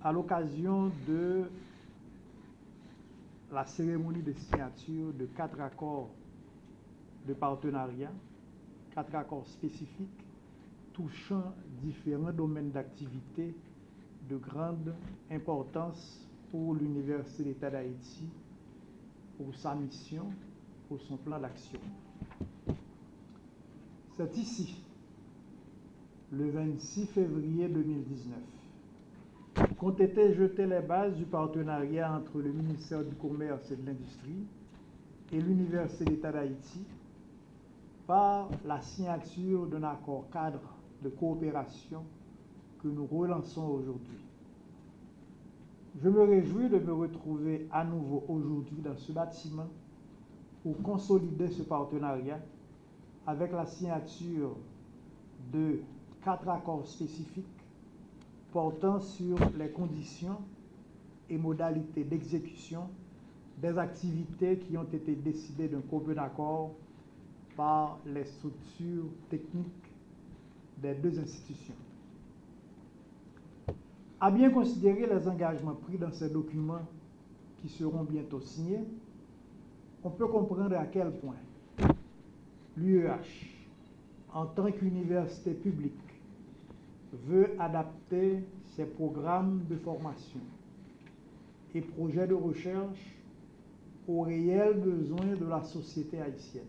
à l'occasion de la cérémonie de signature de 4 accords de partenariat, 4 accords spécifiques touchant différents domaines d'activité de grande importance pour l'Université d'État d'Haïti, pour sa mission, pour son plan d'action. C'est ici, le 26 février 2019, qu'ont été jetées les bases du partenariat entre le ministère du Commerce et de l'Industrie et l'Université d'État d'Haïti par la signature d'un accord cadre de coopération que nous relançons aujourd'hui. Je me réjouis de me retrouver à nouveau aujourd'hui dans ce bâtiment pour consolider ce partenariat avec la signature de 4 accords spécifiques portant sur les conditions et modalités d'exécution des activités qui ont été décidées d'un commun accord par les structures techniques des 2 institutions. À bien considérer les engagements pris dans ces documents qui seront bientôt signés, on peut comprendre à quel point l'UEH, en tant qu'université publique, veut adapter ses programmes de formation et projets de recherche aux réels besoins de la société haïtienne.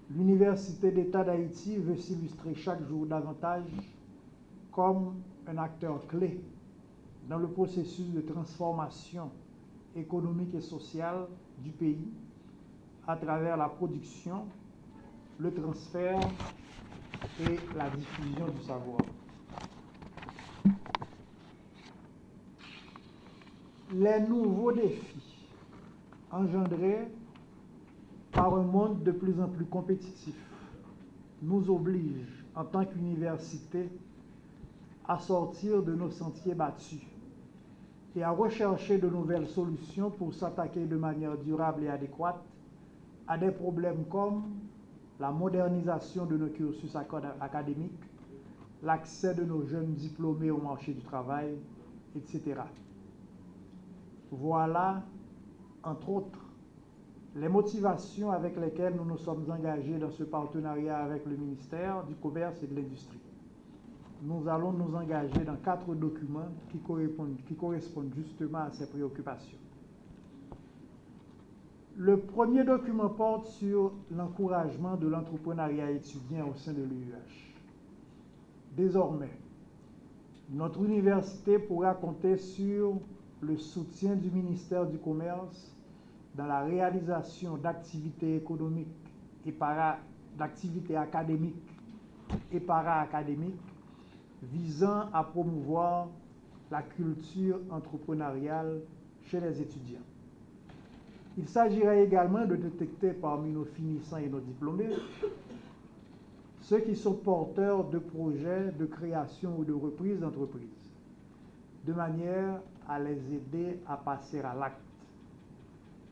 L'Université d'État d'Haïti veut s'illustrer chaque jour davantage comme un acteur clé dans le processus de transformation économique et sociale du pays à travers la production, le transfert et la diffusion du savoir. Les nouveaux défis engendrés par un monde de plus en plus compétitif nous obligent, en tant qu'université, à sortir de nos sentiers battus et à rechercher de nouvelles solutions pour s'attaquer de manière durable et adéquate à des problèmes comme la modernisation de nos cursus académiques, l'accès de nos jeunes diplômés au marché du travail, etc. Voilà, entre autres, les motivations avec lesquelles nous nous sommes engagés dans ce partenariat avec le ministère du Commerce et de l'Industrie. Nous allons nous engager dans 4 documents qui correspondent justement à ces préoccupations. Le premier document porte sur l'encouragement de l'entrepreneuriat étudiant au sein de l'UEH. Désormais, notre université pourra compter sur le soutien du ministère du Commerce dans la réalisation d'activités économiques et d'activités académiques et para-académiques visant à promouvoir la culture entrepreneuriale chez les étudiants. Il s'agirait également de détecter parmi nos finissants et nos diplômés ceux qui sont porteurs de projets de création ou de reprise d'entreprise, de manière à les aider à passer à l'acte.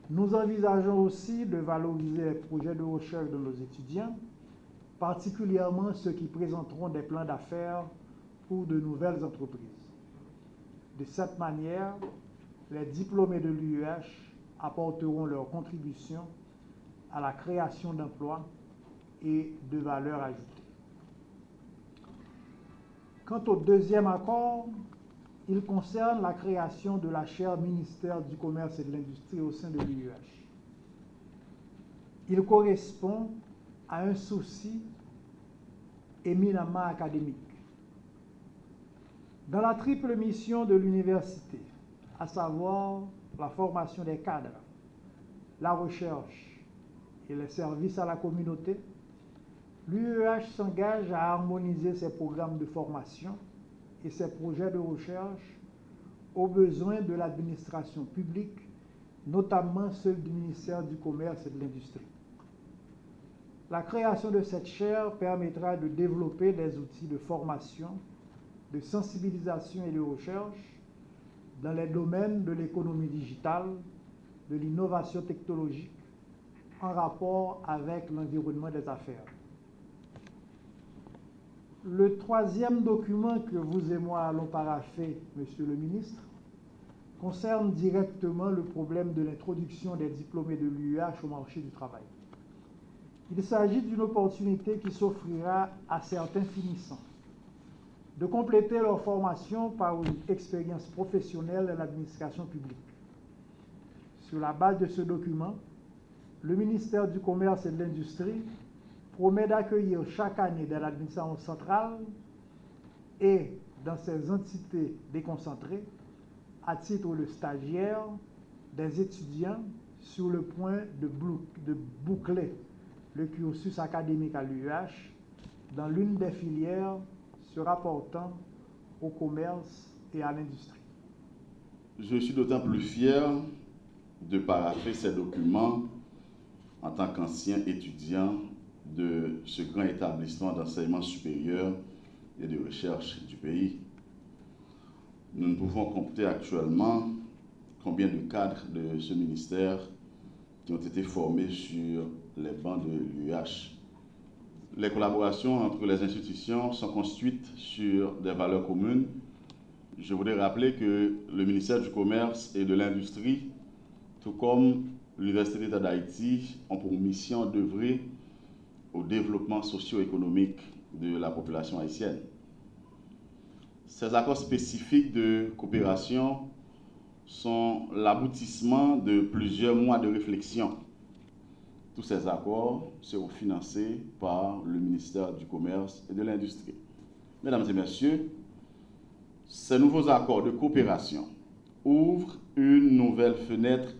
Nous envisageons aussi de valoriser les projets de recherche de nos étudiants, particulièrement ceux qui présenteront des plans d'affaires pour de nouvelles entreprises. De cette manière, les diplômés de l'UEH apporteront leur contribution à la création d'emplois et de valeur ajoutée. Quant au deuxième accord, il concerne la création de la chaire ministère du Commerce et de l'Industrie au sein de l'UEH. Il correspond à un souci éminemment académique. Dans la triple mission de l'université, à savoir la formation des cadres, la recherche et les services à la communauté, l'UEH s'engage à harmoniser ses programmes de formation et ses projets de recherche aux besoins de l'administration publique, notamment ceux du ministère du Commerce et de l'Industrie. La création de cette chaire permettra de développer des outils de formation, de sensibilisation et de recherche dans les domaines de l'économie digitale, de l'innovation technologique, en rapport avec l'environnement des affaires. Le troisième document que vous et moi allons parapher, Monsieur le ministre, concerne directement le problème de l'introduction des diplômés de l'UEH au marché du travail. Il s'agit d'une opportunité qui s'offrira à certains finissants de compléter leur formation par une expérience professionnelle dans l'administration publique. Sur la base de ce document, le ministère du Commerce et de l'Industrie promet d'accueillir chaque année dans l'administration centrale et dans ses entités déconcentrées, à titre de stagiaires, des étudiants sur le point de boucler le cursus académique à l'UEH dans l'une des filières se rapportant au commerce et à l'industrie. Je suis d'autant plus fier de parapher ces documents en tant qu'ancien étudiant de ce grand établissement d'enseignement supérieur et de recherche du pays. Nous ne pouvons compter actuellement combien de cadres de ce ministère qui ont été formés sur les bancs de l'UEH. Les collaborations entre les institutions sont construites sur des valeurs communes. Je voudrais rappeler que le ministère du Commerce et de l'Industrie, tout comme l'Université d'État d'Haïti, ont pour mission d'œuvrer au développement socio-économique de la population haïtienne. Ces accords spécifiques de coopération sont l'aboutissement de plusieurs mois de réflexion. Tous ces accords seront financés par le ministère du Commerce et de l'Industrie. Mesdames et messieurs, ces nouveaux accords de coopération ouvrent une nouvelle fenêtre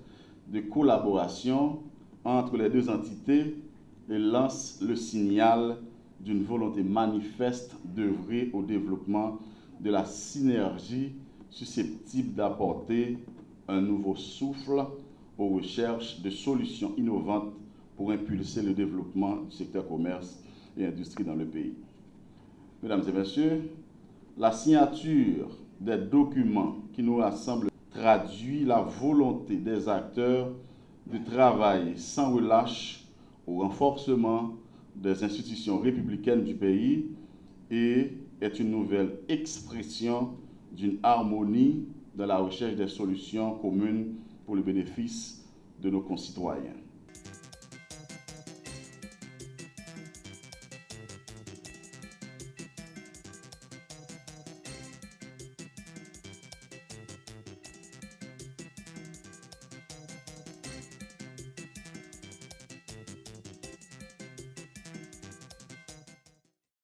de collaboration entre les deux entités et lancent le signal d'une volonté manifeste d'œuvrer au développement de la synergie susceptible d'apporter un nouveau souffle aux recherches de solutions innovantes pour impulser le développement du secteur commerce et industrie dans le pays. Mesdames et messieurs, la signature des documents qui nous rassemblent traduit la volonté des acteurs de travailler sans relâche au renforcement des institutions républicaines du pays et est une nouvelle expression d'une harmonie dans la recherche des solutions communes pour le bénéfice de nos concitoyens.